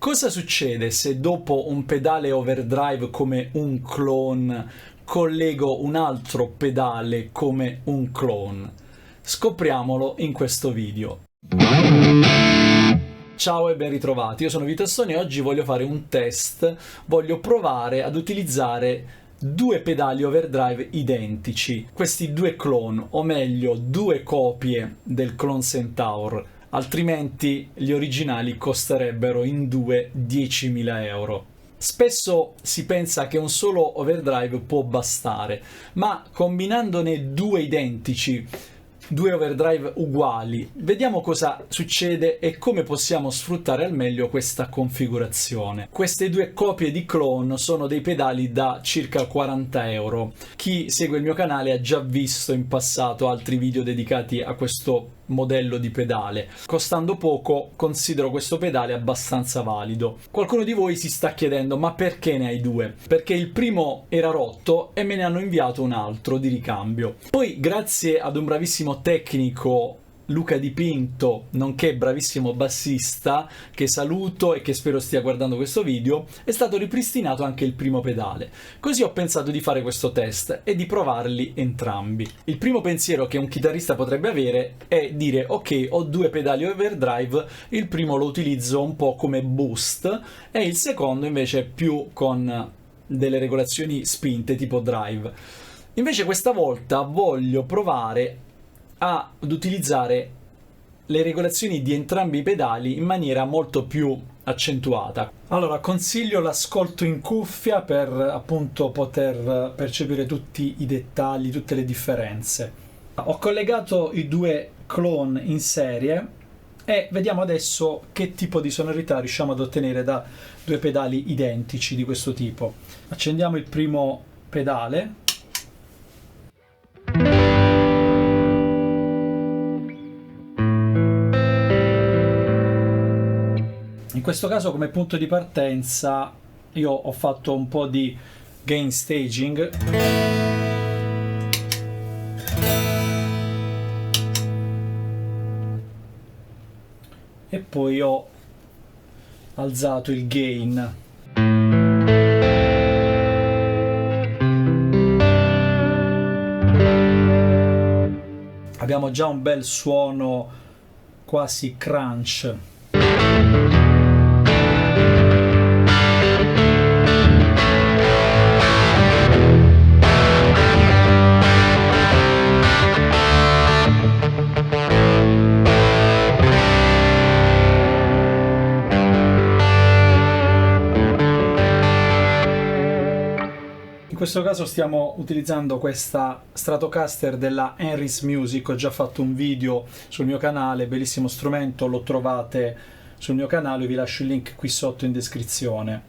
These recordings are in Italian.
Cosa succede se dopo un pedale overdrive come un clone collego un altro pedale come un clone? Scopriamolo in questo video. Ciao e ben ritrovati, io sono Vitassoni e oggi voglio fare un test, voglio provare ad utilizzare due pedali overdrive identici, questi due clone, o meglio due copie del Clone Centaur, altrimenti gli originali costerebbero in due 10.000 euro. Spesso si pensa che un solo overdrive può bastare, ma combinandone due identici, due overdrive uguali, vediamo cosa succede e come possiamo sfruttare al meglio questa configurazione. Queste due copie di clone sono dei pedali da circa 40 euro. Chi segue il mio canale ha già visto in passato altri video dedicati a questo modello di pedale. Costando poco, considero questo pedale abbastanza valido. Qualcuno di voi si sta chiedendo: ma perché ne hai due? Perché il primo era rotto e me ne hanno inviato un altro di ricambio. Poi, grazie ad un bravissimo tecnico, Luca Di Pinto, nonché bravissimo bassista, che saluto e che spero stia guardando questo video, è stato ripristinato anche il primo pedale. Così ho pensato di fare questo test e di provarli entrambi. Il primo pensiero che un chitarrista potrebbe avere è dire: ok, ho due pedali overdrive, il primo lo utilizzo un po' come boost e il secondo invece più con delle regolazioni spinte tipo drive. Invece questa volta voglio provare ad utilizzare le regolazioni di entrambi i pedali in maniera molto più accentuata. Allora, consiglio l'ascolto in cuffia per appunto poter percepire tutti i dettagli, tutte le differenze. Ho collegato i due clone in serie e vediamo adesso che tipo di sonorità riusciamo ad ottenere da due pedali identici di questo tipo. Accendiamo il primo pedale. In questo caso, come punto di partenza, io ho fatto un po' di gain staging e poi ho alzato il gain. Abbiamo già un bel suono quasi crunch. In questo caso stiamo utilizzando questa Stratocaster della Henry's Music. Ho già fatto un video sul mio canale, bellissimo strumento, lo trovate sul mio canale, vi lascio il link qui sotto in descrizione.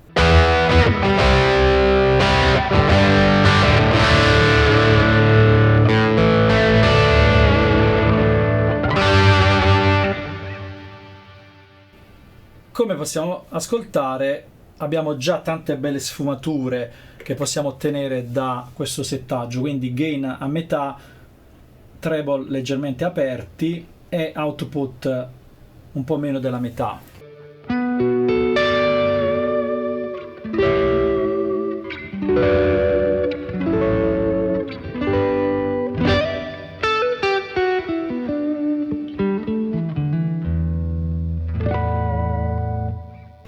Come possiamo ascoltare, abbiamo già tante belle sfumature che possiamo ottenere da questo settaggio, quindi gain a metà, treble leggermente aperti e output un po' meno della metà.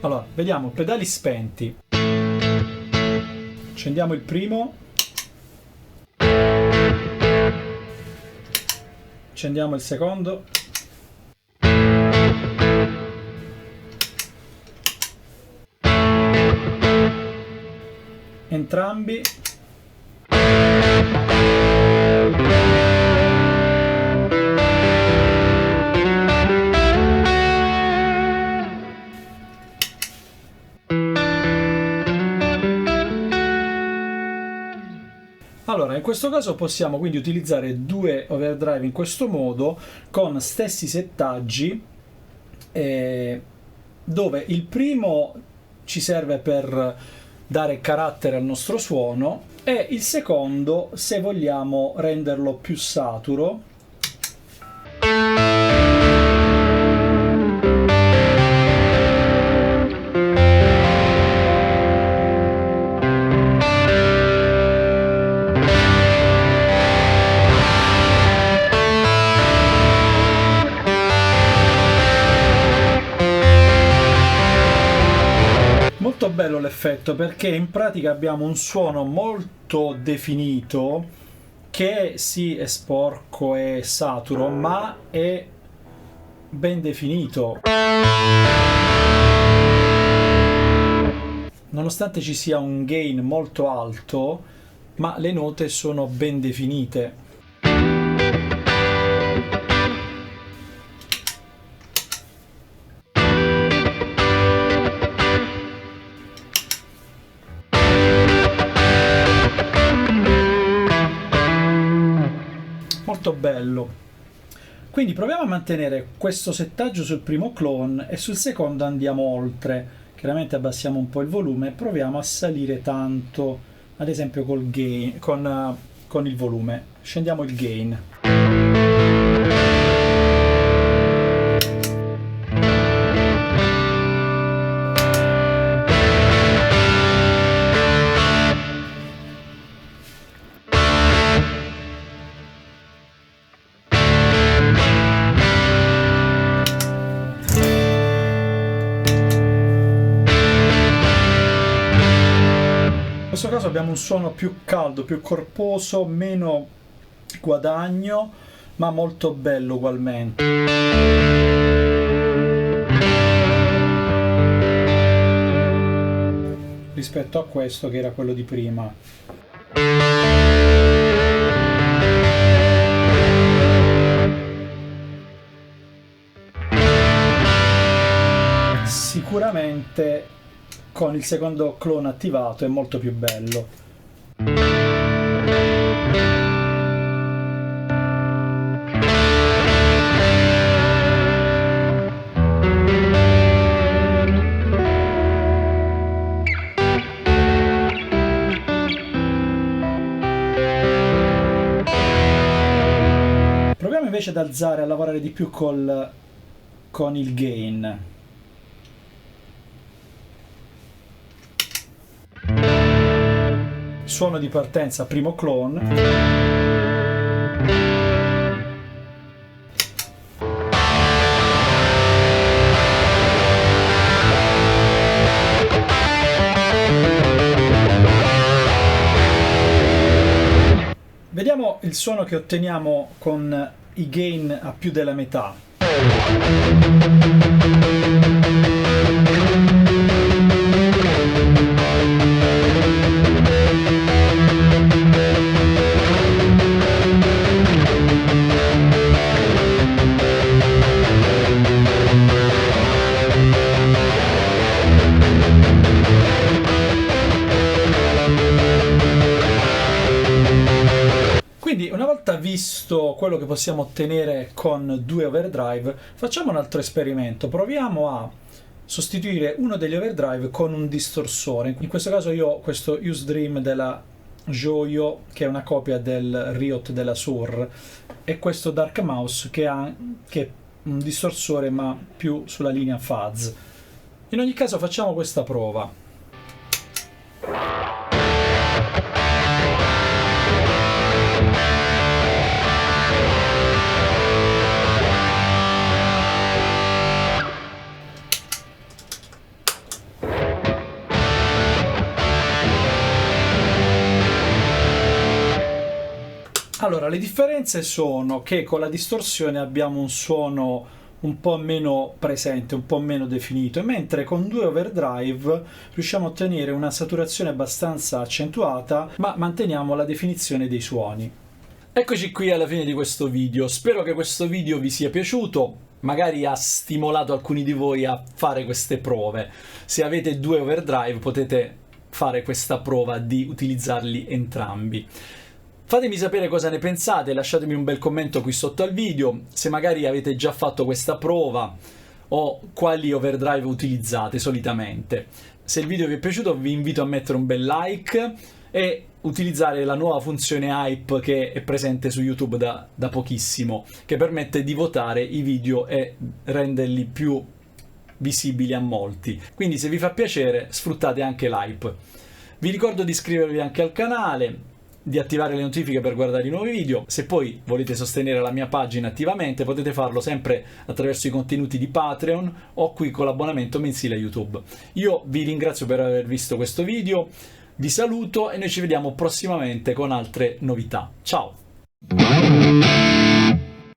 Allora, vediamo, pedali spenti. Accendiamo il primo. Accendiamo il secondo. Entrambi. Allora, in questo caso possiamo quindi utilizzare due overdrive in questo modo, con stessi settaggi, dove il primo ci serve per dare carattere al nostro suono e il secondo se vogliamo renderlo più saturo. Molto bello l'effetto, perché in pratica abbiamo un suono molto definito che sì è sporco e saturo, ma è ben definito. Nonostante ci sia un gain molto alto, ma le note sono ben definite. Molto bello. Quindi proviamo a mantenere questo settaggio sul primo clone e sul secondo andiamo oltre. Chiaramente abbassiamo un po' il volume e proviamo a salire tanto, ad esempio col gain, con il volume. Scendiamo il gain. In questo caso abbiamo un suono più caldo, più corposo, meno guadagno, ma molto bello ugualmente. Rispetto a questo che era quello di prima. Sicuramente con il secondo clone attivato è molto più bello. Proviamo invece ad alzare, a lavorare di più con il gain. Suono di partenza, primo clone. Vediamo il suono che otteniamo con i gain a più della metà. Quindi una volta visto quello che possiamo ottenere con due overdrive, facciamo un altro esperimento. Proviamo a sostituire uno degli overdrive con un distorsore. In questo caso io ho questo Use Dream della Joyo, che è una copia del Riot della Sur, e questo Dark Mouse che è un distorsore ma più sulla linea fuzz. In ogni caso facciamo questa prova. Allora, le differenze sono che con la distorsione abbiamo un suono un po' meno presente, un po' meno definito, mentre con due overdrive riusciamo a ottenere una saturazione abbastanza accentuata, ma manteniamo la definizione dei suoni. Eccoci qui alla fine di questo video, spero che questo video vi sia piaciuto, magari ha stimolato alcuni di voi a fare queste prove. Se avete due overdrive potete fare questa prova di utilizzarli entrambi. Fatemi sapere cosa ne pensate, lasciatemi un bel commento qui sotto al video, se magari avete già fatto questa prova o quali overdrive utilizzate solitamente. Se il video vi è piaciuto vi invito a mettere un bel like e utilizzare la nuova funzione Hype che è presente su YouTube da pochissimo, che permette di votare i video e renderli più visibili a molti. Quindi se vi fa piacere sfruttate anche l'Hype. Vi ricordo di iscrivervi anche al canale, di attivare le notifiche per guardare i nuovi video. Se poi volete sostenere la mia pagina attivamente, potete farlo sempre attraverso i contenuti di Patreon o qui con l'abbonamento mensile a YouTube. Io vi ringrazio per aver visto questo video, vi saluto e noi ci vediamo prossimamente con altre novità. Ciao!